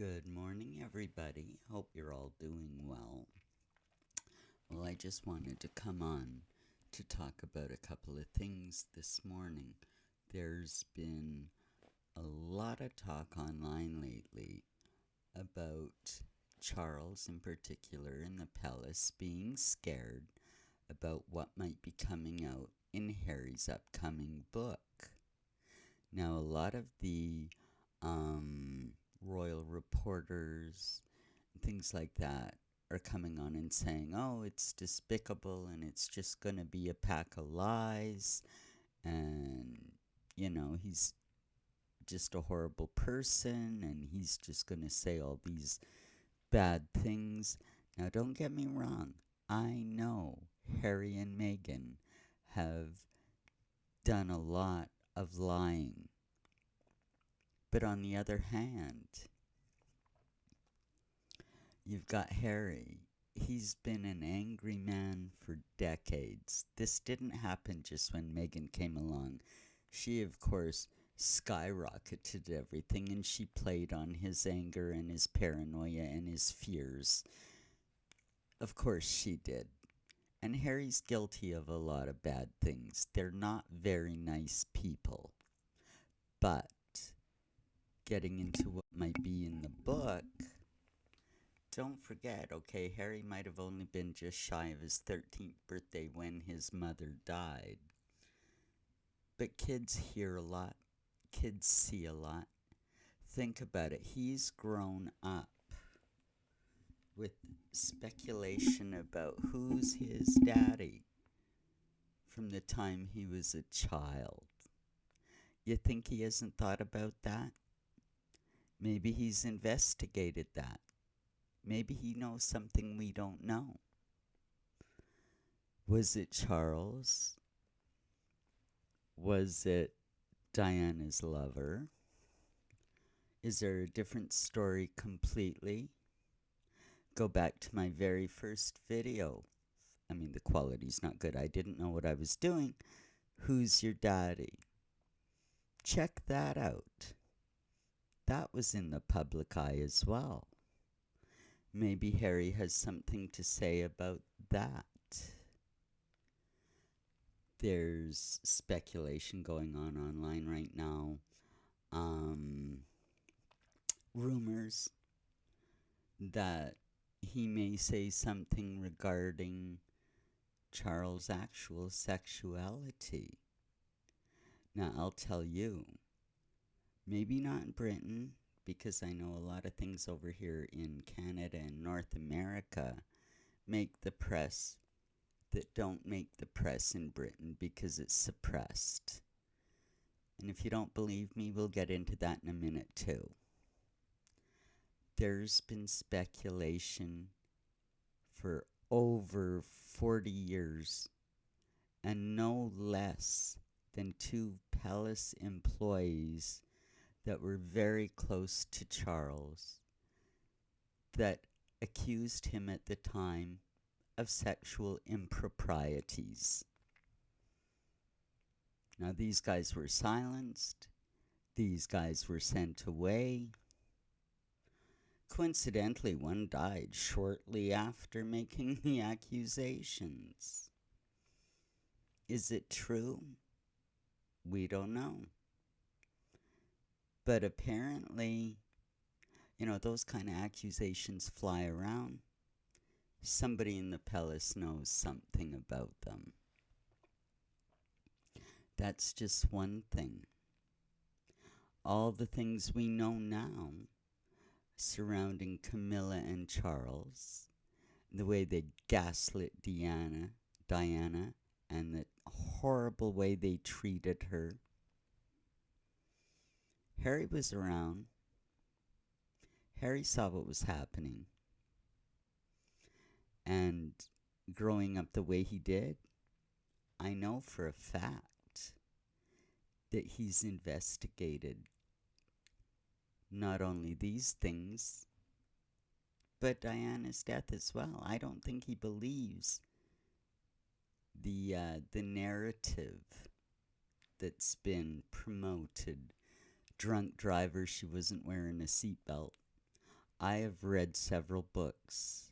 Good morning, everybody. Hope you're all doing well. Well, I just wanted to come on to talk about a couple of things this morning. There's been a lot of talk online lately about Charles, in particular, in the palace being scared about what might be coming out in Harry's upcoming book. Now, a lot of the royal reporters, things like that, are coming on and saying, oh, it's despicable and it's just going to be a pack of lies. And, he's just a horrible person and he's just going to say all these bad things. Now, don't get me wrong. I know Harry and Meghan have done a lot of lying. But on the other hand, you've got Harry. He's been an angry man for decades. This didn't happen just when Meghan came along. She, of course, skyrocketed everything and she played on his anger and his paranoia and his fears. Of course she did. And Harry's guilty of a lot of bad things. They're not very nice people. But getting into what might be in the book, don't forget, okay, Harry might have only been just shy of his 13th birthday when his mother died. But kids hear a lot. Kids see a lot. Think about it. He's grown up with speculation about who's his daddy from the time he was a child. You think he hasn't thought about that? Maybe he's investigated that. Maybe he knows something we don't know. Was it Charles? Was it Diana's lover? Is there a different story completely? Go back to my very first video. I mean, the quality's not good. I didn't know what I was doing. Who's your daddy? Check that out. That was in the public eye as well. Maybe Harry has something to say about that. There's speculation going on online right now. Rumors that he may say something regarding Charles' actual sexuality. Now, I'll tell you, maybe not in Britain, because I know a lot of things over here in Canada and North America make the press that don't make the press in Britain because it's suppressed. And if you don't believe me, we'll get into that in a minute too. There's been speculation for over 40 years, and no less than 2 palace employees that were very close to Charles that accused him at the time of sexual improprieties. Now, these guys were silenced. These guys were sent away. Coincidentally, one died shortly after making the accusations. Is it true? We don't know. But apparently, those kind of accusations fly around. Somebody in the palace knows something about them. That's just one thing. All the things we know now surrounding Camilla and Charles, the way they gaslit Diana, and the horrible way they treated her. Harry was around. Harry saw what was happening. And growing up the way he did, I know for a fact that he's investigated not only these things, but Diana's death as well. I don't think he believes the narrative that's been promoted. Drunk driver, she wasn't wearing a seatbelt. I have read several books.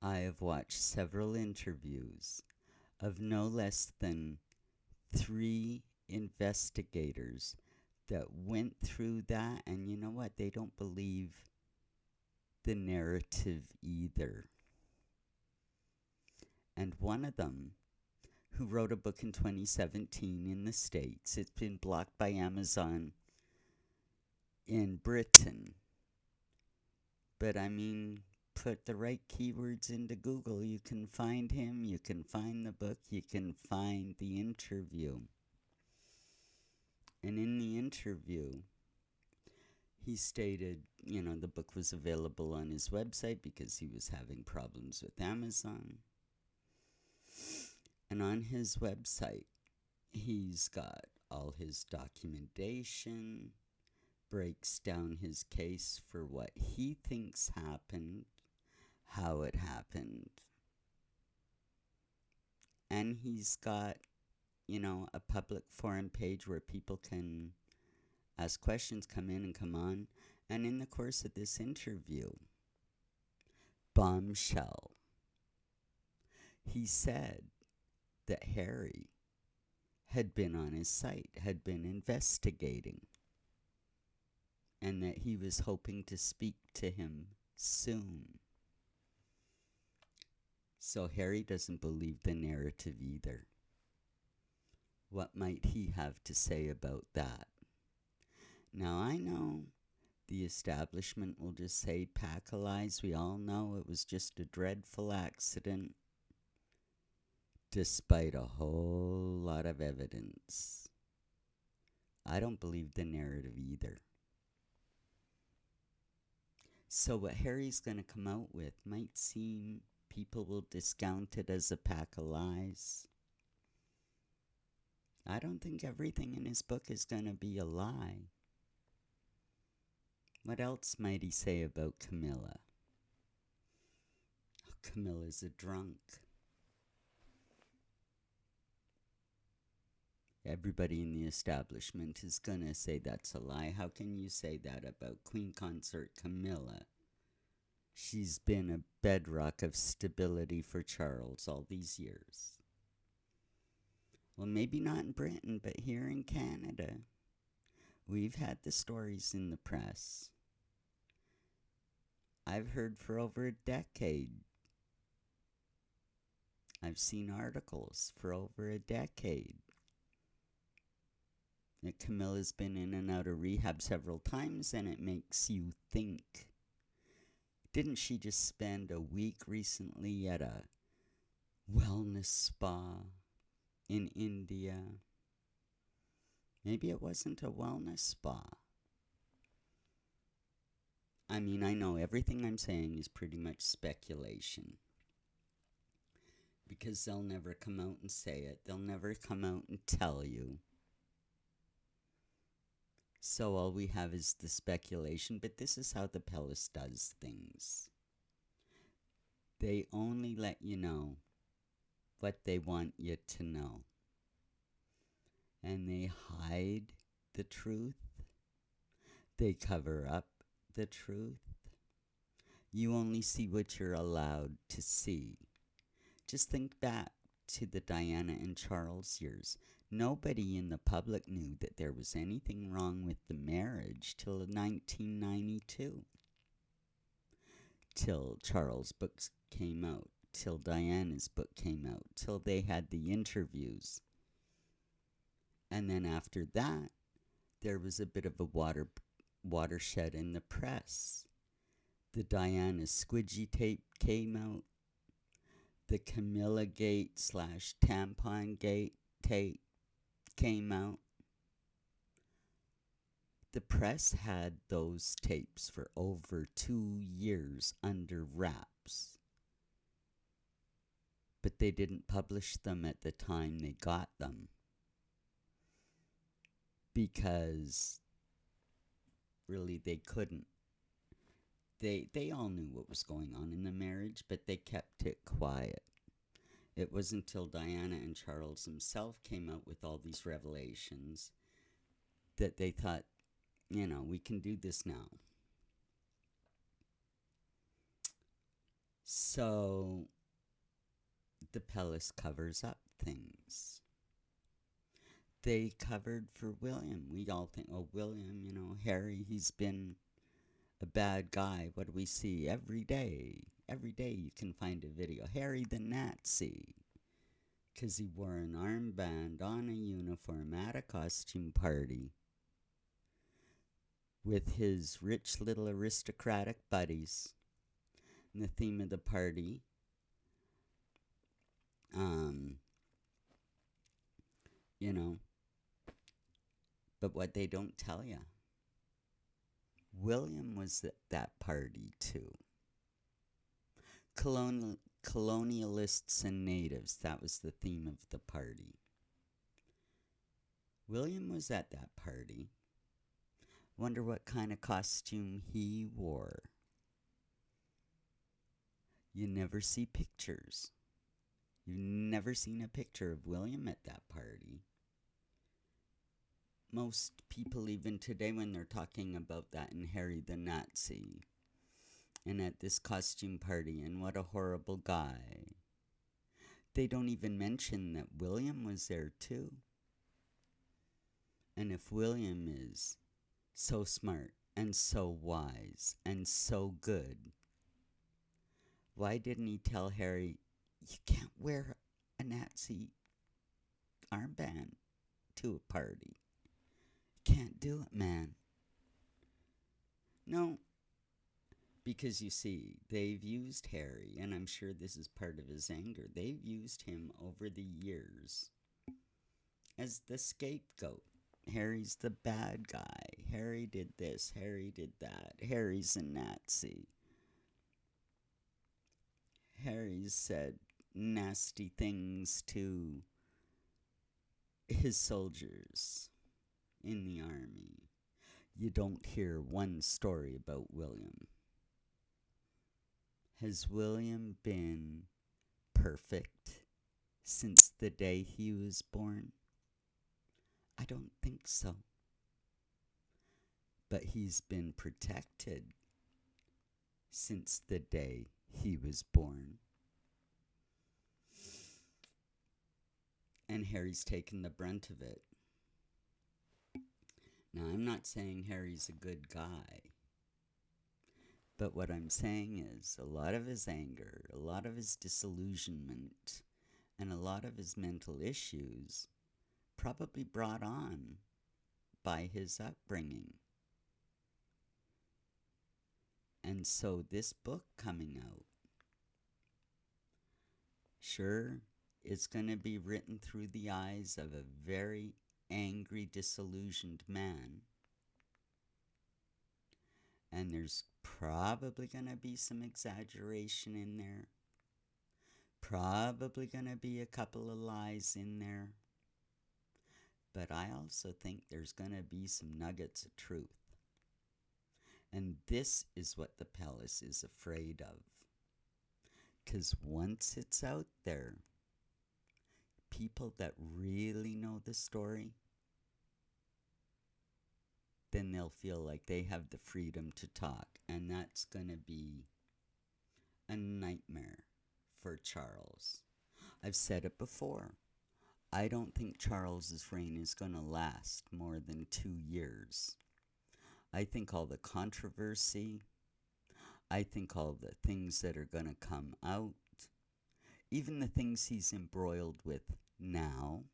I have watched several interviews of no less than 3 investigators that went through that, and you know what? They don't believe the narrative either. And one of them, who wrote a book in 2017 in the States, it's been blocked by Amazon in Britain. But I mean, put the right keywords into Google, you can find him, you can find the book, you can find the interview. And in the interview, he stated, the book was available on his website because he was having problems with Amazon. And on his website, he's got all his documentation, breaks down his case for what he thinks happened, how it happened. And he's got, a public forum page where people can ask questions, come in and come on. And in the course of this interview, bombshell, he said that Harry had been on his site, had been investigating, and that he was hoping to speak to him soon. So Harry doesn't believe the narrative either. What might he have to say about that? Now, I know the establishment will just say, pack of lies. We all know it was just a dreadful accident, despite a whole lot of evidence. I don't believe the narrative either. So what Harry's going to come out with might seem, people will discount it as a pack of lies. I don't think everything in his book is going to be a lie. What else might he say about Camilla? Oh, Camilla's a drunk. Everybody in the establishment is going to say that's a lie. How can you say that about Queen Consort Camilla? She's been a bedrock of stability for Charles all these years. Well, maybe not in Britain, but here in Canada, we've had the stories in the press. I've heard for over a decade. I've seen articles for over a decade that Camilla's been in and out of rehab several times, and it makes you think. Didn't she just spend a week recently at a wellness spa in India? Maybe it wasn't a wellness spa. I mean, I know everything I'm saying is pretty much speculation, because they'll never come out and say it. They'll never come out and tell you. So all we have is the speculation, but this is how the palace does things. They only let you know what they want you to know. And they hide the truth. They cover up the truth. You only see what you're allowed to see. Just think back to the Diana and Charles years. Nobody in the public knew that there was anything wrong with the marriage till 1992. Till Charles' books came out. Till Diana's book came out. Till they had the interviews. And then after that, there was a bit of a watershed in the press. The Diana squidgy tape came out. The Camilla Gate / Tampon Gate tape came out. The press had those tapes for over 2 years under wraps. But they didn't publish them at the time they got them, because really they couldn't. They all knew what was going on in the marriage, but they kept it quiet. It wasn't until Diana and Charles himself came out with all these revelations that they thought, we can do this now. So the palace covers up things. They covered for William. We all think, oh, William, Harry, he's been a bad guy. What do we see every day? Every day you can find a video. Harry the Nazi. Because he wore an armband on a uniform at a costume party with his rich little aristocratic buddies. And the theme of the party, but what they don't tell you, William was at that party too. Colonialists and natives, that was the theme of the party. William was at that party. Wonder what kind of costume he wore. You never see pictures. You've never seen a picture of William at that party. Most people, even today, when they're talking about that in Harry the Nazi and at this costume party and what a horrible guy, they don't even mention that William was there too. And if William is so smart and so wise and so good, why didn't he tell Harry, you can't wear a Nazi armband to a party? Can't do it, man. No, because you see, they've used Harry, and I'm sure this is part of his anger. They've used him over the years as the scapegoat. Harry's the bad guy. Harry did this. Harry did that. Harry's a Nazi. Harry said nasty things to his soldiers in the army. You don't hear one story about William. Has William been perfect since the day he was born? I don't think so. But he's been protected since the day he was born. And Harry's taken the brunt of it. Now, I'm not saying Harry's a good guy. But what I'm saying is a lot of his anger, a lot of his disillusionment, and a lot of his mental issues probably brought on by his upbringing. And so this book coming out, sure, it's going to be written through the eyes of a very angry, disillusioned man. And there's probably going to be some exaggeration in there. Probably going to be a couple of lies in there. But I also think there's going to be some nuggets of truth. And this is what the palace is afraid of. Because once it's out there, people that really know the story, then they'll feel like they have the freedom to talk. And that's going to be a nightmare for Charles. I've said it before. I don't think Charles's reign is going to last more than 2 years. I think all the controversy, I think all the things that are going to come out, even the things he's embroiled with now,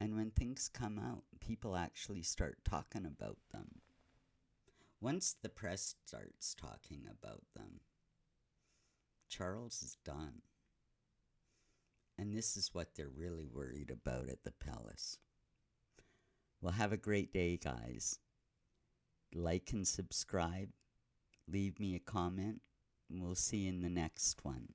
and when things come out, people actually start talking about them. Once the press starts talking about them, Charles is done. And this is what they're really worried about at the palace. Well, have a great day, guys. Like and subscribe. Leave me a comment. And we'll see you in the next one.